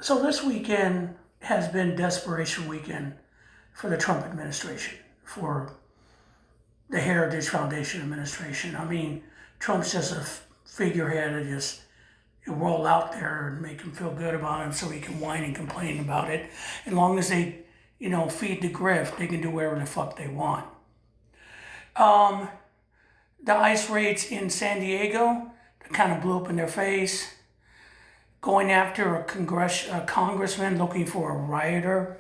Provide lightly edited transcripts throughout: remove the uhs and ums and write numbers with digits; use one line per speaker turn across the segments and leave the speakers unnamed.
So this weekend has been desperation weekend for the Trump administration, for the Heritage Foundation administration. I mean, Trump's just a figurehead that just roll out there and make him feel good about him so he can whine and complain about it. As long as they, feed the grift, they can do whatever the fuck they want. Um, the ICE raids in San Diego that kind of blew up in their face. Going after a congressman looking for a rioter.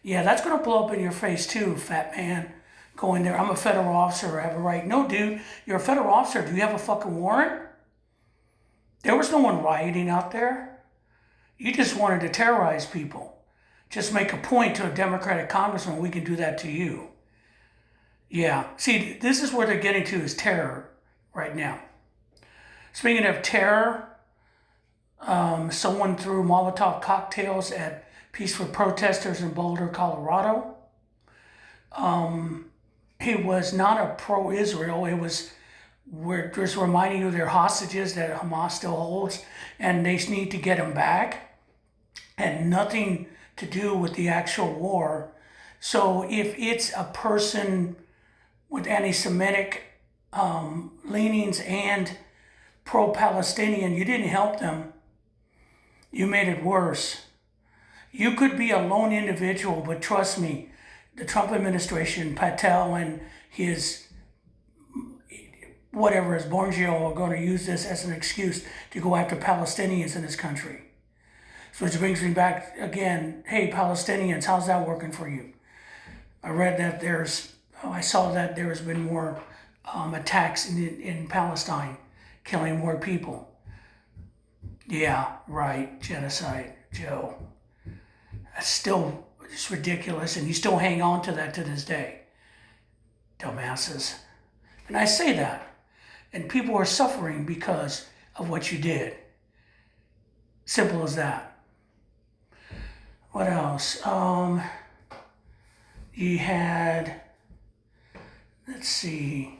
Yeah, that's going to blow up in your face too, fat man. Going there, I'm a federal officer, I have a right. No, dude, you're a federal officer. Do you have a fucking warrant? There was no one rioting out there. You just wanted to terrorize people. Just make a point to a Democratic congressman, we can do that to you. Yeah, see, this is where they're getting to is terror right now. Speaking of terror, someone threw Molotov cocktails at peaceful protesters in Boulder, Colorado. It was not a pro-Israel. It was we're just reminding you they're hostages that Hamas still holds, and they need to get them back. Had nothing to do with the actual war. So if it's a person with anti-Semitic leanings and pro-Palestinian, you didn't help them. You made it worse. You could be a lone individual, but trust me, the Trump administration, Patel and his whatever, his Borgio are going to use this as an excuse to go after Palestinians in this country. So which brings me back again, hey, Palestinians, how's that working for you? I read that I saw that there has been more attacks in Palestine, killing more people. Yeah, right, genocide, Joe. That's still just ridiculous, and you still hang on to that to this day. Dumbasses. And I say that, and people are suffering because of what you did. Simple as that. What else? You had, let's see.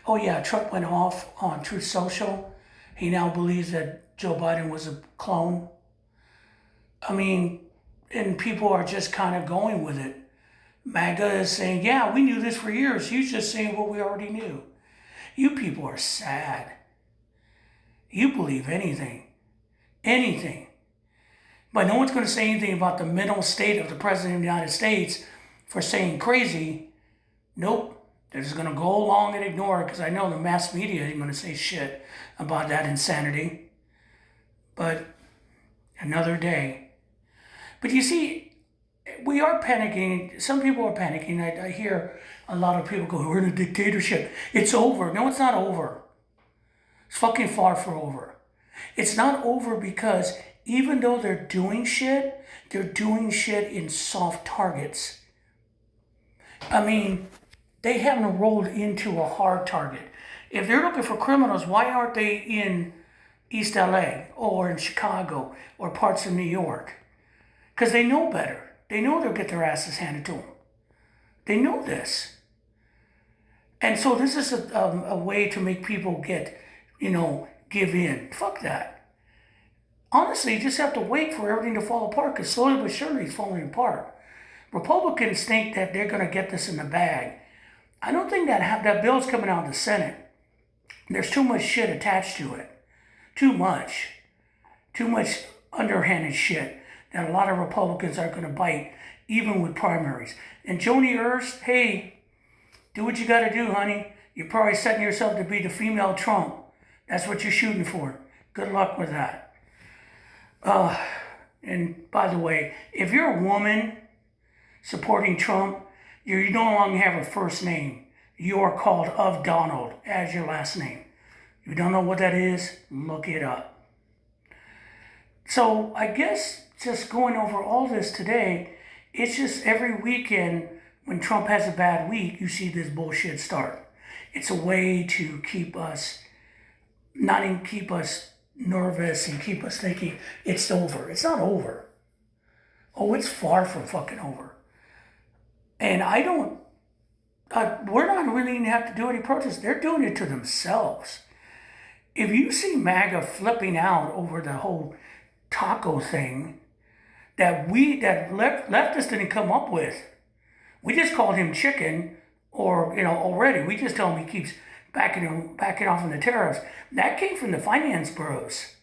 Oh yeah, Trump went off on Truth Social. He now believes that Joe Biden was a clone. I mean, and people are just kind of going with it. MAGA is saying, yeah, we knew this for years. He's just saying what we already knew. You people are sad. You believe anything. Anything. But no one's going to say anything about the mental state of the President of the United States for saying crazy. Nope. They're just going to go along and ignore it because I know the mass media ain't going to say shit about that insanity. But another day. But you see, we are panicking. Some people are panicking. I hear a lot of people go, we're in a dictatorship. It's over. No, it's not over. It's fucking far from over. It's not over because even though they're doing shit in soft targets. I mean, they haven't rolled into a hard target. If they're looking for criminals, why aren't they in East LA or in Chicago or parts of New York? Because they know better. They know they'll get their asses handed to them. They know this. And so this is a way to make people give in. Fuck that. Honestly, you just have to wait for everything to fall apart because slowly but surely it's falling apart. Republicans think that they're going to get this in the bag. I don't think that bill's coming out of the Senate. There's too much shit attached to it. Too much. Too much underhanded shit that a lot of Republicans are going to bite, even with primaries. And Joni Ernst, hey, do what you got to do, honey. You're probably setting yourself to be the female Trump. That's what you're shooting for. Good luck with that. And by the way, if you're a woman supporting Trump, you no longer have a first name. You are called of Donald as your last name. If you don't know what that is, look it up. So I guess just going over all this today, it's just every weekend when Trump has a bad week, you see this bullshit start. It's a way to keep us nervous and keep us thinking it's over. It's not over. Oh, it's far from fucking over. And we're not really going to have to do any protests. They're doing it to themselves. If you see MAGA flipping out over the whole taco thing, that leftists didn't come up with. We just called him chicken, or already we just tell him he keeps backing off on the tariffs. That came from the finance bros,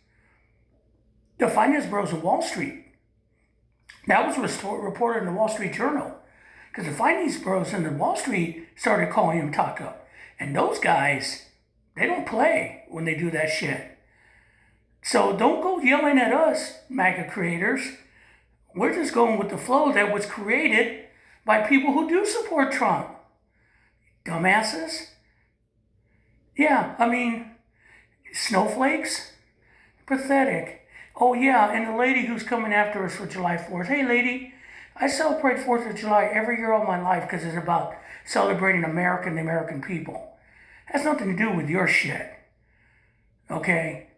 in Wall Street. That was reported in the Wall Street Journal, because the finance bros in the Wall Street started calling him taco, and those guys, they don't play when they do that shit. So don't go yelling at us, MAGA creators. We're just going with the flow that was created by people who do support Trump. Dumbasses. Yeah, I mean, snowflakes. Pathetic. Oh yeah, and the lady who's coming after us for July 4th. Hey lady, I celebrate 4th of July every year of my life because it's about celebrating America and the American people. It has nothing to do with your shit. Okay?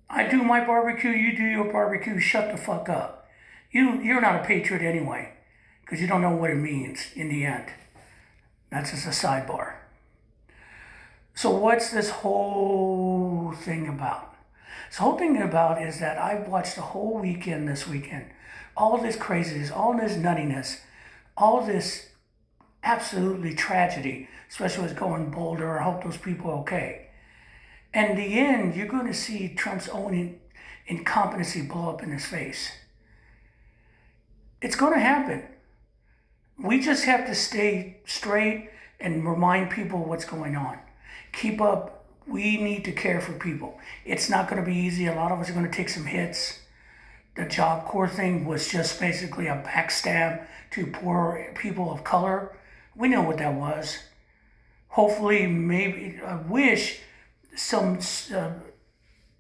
I do my barbecue, you do your barbecue, shut the fuck up. You're not a patriot anyway, because you don't know what it means in the end. That's just a sidebar. So what's this whole thing about? This whole thing about is that I've watched the whole weekend this weekend. All this craziness, all this nuttiness, all this absolutely tragedy, especially what's going Boulder. I hope those people are okay. And in the end, you're going to see Trump's own incompetency blow up in his face. It's going to happen. We just have to stay straight and remind people what's going on. Keep up. We need to care for people. It's not going to be easy. A lot of us are going to take some hits. The Job Corps thing was just basically a backstab to poor people of color. We know what that was. Hopefully, maybe, I wish some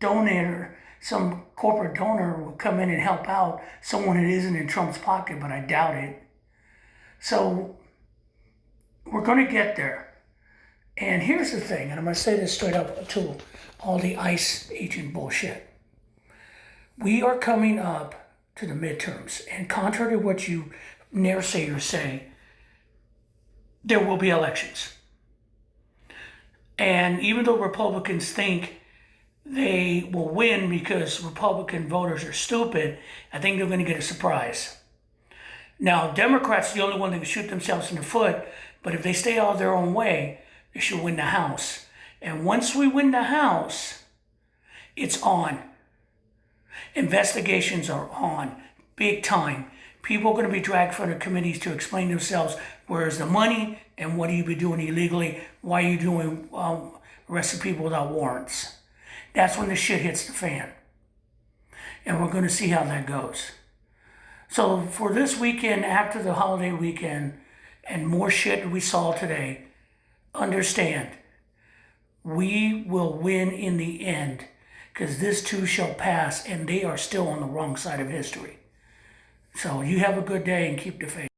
donor, some corporate donor will come in and help out someone that isn't in Trump's pocket, but I doubt it. So we're going to get there. And here's the thing, and I'm going to say this straight up to all the ICE agent bullshit. We are coming up to the midterms, and contrary to what you naysayers say, there will be elections. And even though Republicans think they will win because Republican voters are stupid, I think they're going to get a surprise. Now, Democrats are the only one that can shoot themselves in the foot, but if they stay out of their own way, they should win the House. And once we win the House, it's on. Investigations are on, big time. People are going to be dragged from the committees to explain themselves. Where's the money, and what do you be doing illegally? Why are you doing arresting people without warrants? That's when the shit hits the fan. And we're going to see how that goes. So for this weekend, after the holiday weekend, and more shit we saw today, understand, we will win in the end, because this too shall pass, and they are still on the wrong side of history. So you have a good day and keep the faith.